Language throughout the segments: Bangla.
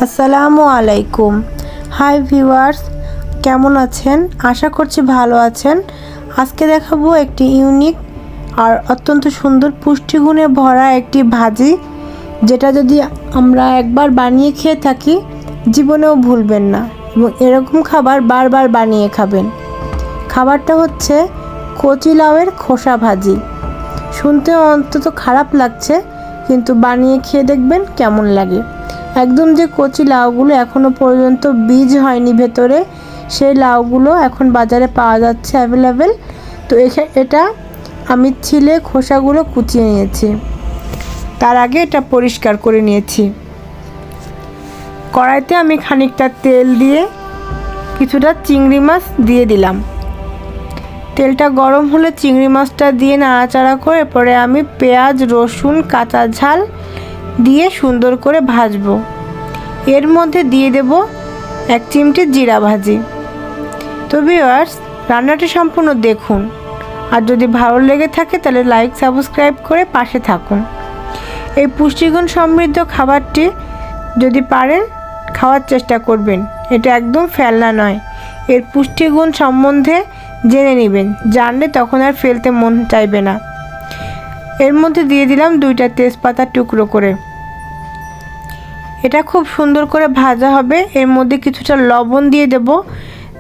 আসসালামু আলাইকুম। হাই ভিউয়ার্স, কেমন আছেন? আশা করছি ভালো আছেন। আজকে দেখাবো একটি ইউনিক আর অত্যন্ত সুন্দর পুষ্টিগুণে ভরা একটি ভাজি, যেটা যদি আমরা একবার বানিয়ে খেয়ে থাকি জীবনেও ভুলবেন না এবং এরকম খাবার বারবার বানিয়ে খাবেন। খাবারটা হচ্ছে কচি লাউয়ের খোসা ভাজি। শুনতে অন্তত খারাপ লাগছে, কিন্তু বানিয়ে খেয়ে দেখবেন কেমন লাগে। একদম যে কচি লাউগুলো এখনও পর্যন্ত বীজ হয়নি ভেতরে, সেই লাউগুলো এখন বাজারে পাওয়া যাচ্ছে অ্যাভেলেবেল। তো এটা আমি ছিলে খোসাগুলো কুচিয়ে নিয়েছি। তার আগে এটা পরিষ্কার করে নিয়েছি। কড়াইতে আমি খানিকটা তেল দিয়ে কিছুটা চিংড়ি মাছ দিয়ে দিলাম। তেলটা গরম হলে চিংড়ি মাছটা দিয়ে নাড়াচাড়া করে পরে আমি পেঁয়াজ, রসুন, কাঁচা ঝাল দিয়ে সুন্দর করে ভাজবো। এর মধ্যে দিয়ে দেব 1 চিমটি জিরা ভাজি। তো ভিউয়ার্স, রান্নাটি সম্পূর্ণ দেখুন, আর যদি ভালো লেগে থাকে তাহলে লাইক সাবস্ক্রাইব করে পাশে থাকুন। এই পুষ্টিগুণ সমৃদ্ধ খাবারটি যদি পারেন খাওয়ার চেষ্টা করবেন। এটা একদম ফেলনা নয়, এর পুষ্টিগুণ সম্বন্ধে জেনে নেবেন, জানলে তখন আর ফেলতে মন চাইবে না। এর মধ্যে দিয়ে দিলাম 2টা তেজপাতা টুকরো করে। এটা খুব সুন্দর করে ভাজা হবে। এর মধ্যে কিছুটা লবণ দিয়ে দেব,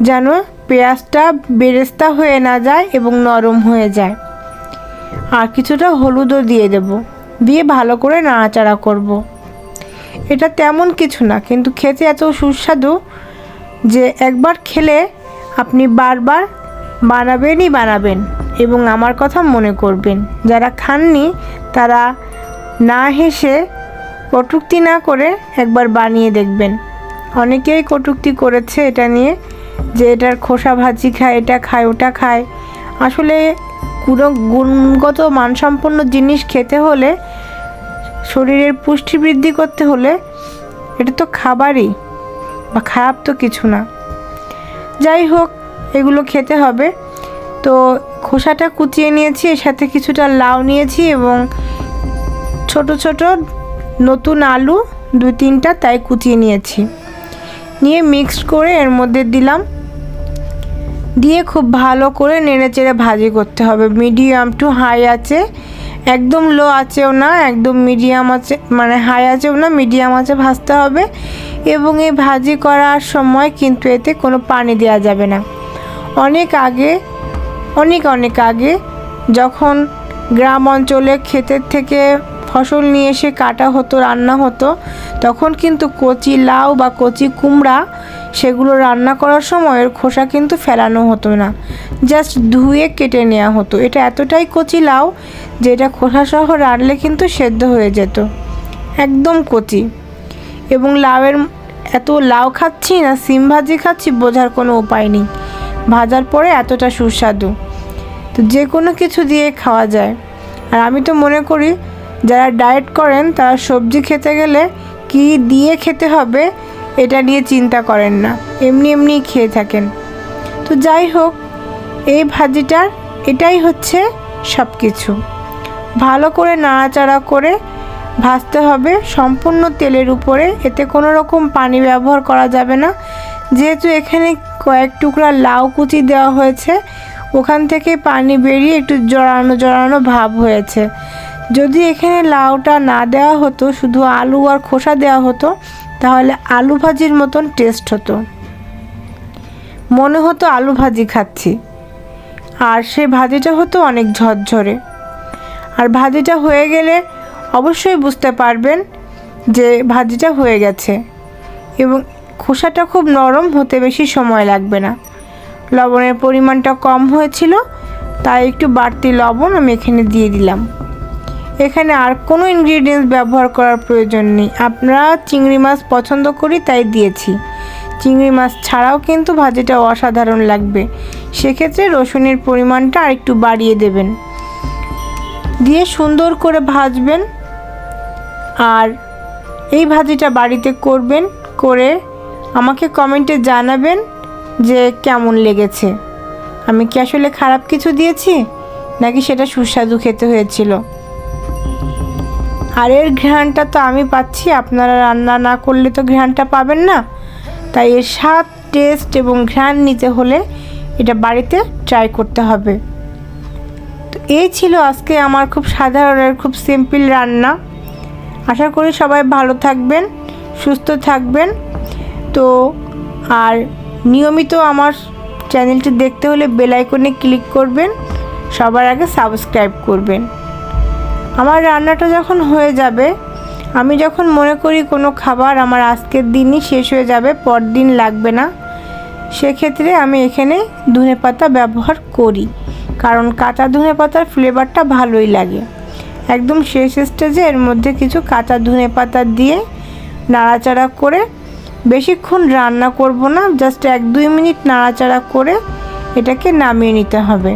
যেন পেঁয়াজটা বেরেস্তা হয়ে না যায় এবং নরম হয়ে যায়। আর কিছুটা হলুদও দিয়ে দেব, দিয়ে ভালো করে নাড়াচাড়া করব। এটা তেমন কিছু না, কিন্তু খেতে এত সুস্বাদু যে একবার খেলে আপনি বারবার বানাবেন এবং আমার কথা মনে করবেন। যারা খাননি তারা না হেসে, কটূক্তি না করে একবার বানিয়ে দেখবেন। অনেকেই কটূক্তি করেছে এটা নিয়ে, যে এটার খোসা ভাজি খায়, এটা খায়, ওটা খায়। আসলে কোনো গুণগত মানসম্পন্ন জিনিস খেতে হলে, শরীরের পুষ্টি বৃদ্ধি করতে হলে এটা তো খাবারই, বা খারাপ তো কিছু না। যাই হোক, এগুলো খেতে হবে। তো খোসাটা কুচিয়ে নিয়েছি, এর সাথে কিছুটা লাউ নিয়েছি এবং ছোট ছোট নতুন আলু 2-3টা তাই কুচিয়ে নিয়েছি। নিয়ে মিক্সড করে এর মধ্যে দিলাম, দিয়ে খুব ভালো করে নেড়েচেড়ে ভাজি করতে হবে মিডিয়াম টু হাই আছে। একদম লো আছেও না, একদম মিডিয়াম আছে, মানে হাই আছেও না, মিডিয়াম আছে ভাজতে হবে। এবং এই ভাজি করার সময় কিন্তু এতে কোনো পানি দেওয়া যাবে না। অনেক আগে যখন গ্রাম অঞ্চলে ক্ষেতের থেকে ফসল নিয়ে এসে কাটা হতো, রান্না হতো, তখন কিন্তু কচি লাউ বা কচি কুমড়া সেগুলো রান্না করার সময় এর খোসা কিন্তু ফেলানো হতো না, জাস্ট ধুয়ে কেটে নেওয়া হতো। এটা এতটাই কচি লাউ যে এটা খোসা সহ রান্নলে কিন্তু সেদ্ধ হয়ে যেত, একদম কচি। এবং এত লাউ খাচ্ছি না সিম ভাজি খাচ্ছি বোঝার কোনো উপায় নেই। ভাজার পরে এতটা সুস্বাদু, তো যে কোনো কিছু দিয়ে খাওয়া যায়। আর আমি তো মনে করি যারা ডায়েট করেন তারা সবজি খেতে গেলে কি দিয়ে খেতে হবে এটা নিয়ে চিন্তা করেন না, এমনি খেয়ে থাকেন। তো যাই হোক, এই ভাজিটার এটাই হচ্ছে সব কিছু। ভালো করে নাড়াচাড়া করে ভাজতে হবে সম্পূর্ণ তেলের উপরে। এতে কোনো রকম পানি ব্যবহার করা যাবে না, যেহেতু এখানে কয়েক টুকরা লাউ কুচি দেওয়া হয়েছে, ওখান থেকে পানি বেরিয়ে একটু জড়ানো ভাব হয়েছে। যদি এখানে লাউটা না দেওয়া হতো, শুধু আলু আর খোসা দেওয়া হতো, তাহলে আলু ভাজির মতন টেস্ট হতো, মনে হতো আলু ভাজি খাচ্ছি। আর সেই ভাজিটা হতো অনেক ঝরঝরে। আর ভাজিটা হয়ে গেলে অবশ্যই বুঝতে পারবেন যে ভাজিটা হয়ে গেছে। এবং খোসাটা খুব নরম হতে বেশি সময় লাগবে না। লবণের পরিমাণটা কম হয়েছিল, তাই একটু বাড়তি লবণ আমি এখানে দিয়ে দিলাম। এখানে আর কোনো ইনগ্রিডিয়েন্টস ব্যবহার করার প্রয়োজন নেই। আপনারা চিংড়ি মাছ পছন্দ করি তাই দিয়েছি, চিংড়ি মাছ ছাড়াও কিন্তু ভাজিটা অসাধারণ লাগবে। সেক্ষেত্রে রসুনের পরিমাণটা আর একটু বাড়িয়ে দেবেন, দিয়ে সুন্দর করে ভাজবেন। আর এই ভাজিটা বাড়িতে করবেন, করে আমাকে কমেন্টে জানাবেন যে কেমন লেগেছে। আমি কি আসলে খারাপ কিছু দিয়েছি নাকি সেটা সুস্বাদু খেতে হয়েছিল। আর এর ঘ্রাণটা তো আমি পাচ্ছি, আপনারা রান্না না করলে তো ঘ্রাণটা পাবেন না। তাই এর স্বাদ, টেস্ট এবং ঘ্রাণ নিতে হলে এটা বাড়িতে ট্রাই করতে হবে। তো এই ছিল আজকে আমার খুব সাধারণ আর খুব সিম্পল রান্না। আশা করি সবাই ভালো থাকবেন, সুস্থ থাকবেন। তো আর নিয়মিত আমার চ্যানেলটি দেখতে হলে বেল আইকনে ক্লিক করবেন, সবার আগে সাবস্ক্রাইব করবেন। আমার রান্নাটা যখন হয়ে যাবে, আমি যখন মনে করি কোনো খাবার আমার আজকের দিনই শেষ হয়ে যাবে, পরদিন লাগবে না, সেক্ষেত্রে আমি এখানে ধনেপাতা ব্যবহার করি, কারণ কাঁচা ধনেপাতার ফ্লেভারটা ভালোই লাগে। একদম শেষ স্টেজে এর মধ্যে কিছু কাঁচা ধনেপাতা দিয়ে নাড়াচাড়া করে, বেশিক্ষণ রান্না করব না, জাস্ট 1-2 মিনিট নাড়াচাড়া করে এটাকে নামিয়ে নিতে হবে।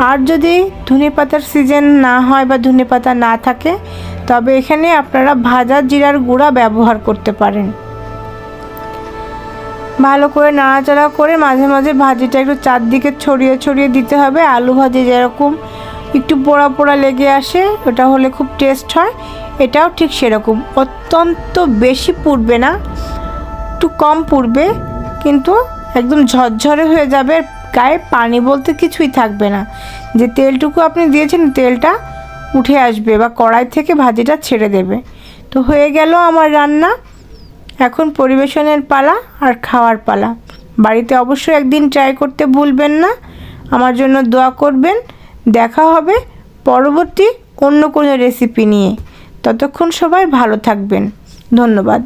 আর যদি ধনেপাতার সিজন না হয় বা ধনেপাতা না থাকে, তবে এখানে আপনারা ভাজা জিরার গুঁড়া ব্যবহার করতে পারেন। ভালো করে নাড়াচাড়া করে মাঝে মাঝে ভাজিটা একটু চারদিকে ছড়িয়ে ছড়িয়ে দিতে হবে। আলু ভাজি যেরকম একটু পোড়া পোড়া লেগে আসে, ওটা হলে খুব টেস্ট হয়, এটাও ঠিক সেরকম। অত্যন্ত বেশি পুড়বে না, একটু কম পুড়বে, কিন্তু একদম ঝরঝরে হয়ে যাবে, গায়ে পানি বলতে কিছুই থাকবে না। যে তেলটুকু আপনি দিয়েছেন তেলটা উঠে আসবে বা কড়াই থেকে ভাজিটা ছেড়ে দেবে। তো হয়ে গেল আমার রান্না। এখন পরিবেশনের পালা আর খাওয়ার পালা। বাড়িতে অবশ্যই একদিন ট্রাই করতে ভুলবেন না। আমার জন্য দোয়া করবেন। দেখা হবে পরবর্তী অন্য কোনো রেসিপি নিয়ে। ততক্ষণ সবাই ভালো থাকবেন। ধন্যবাদ।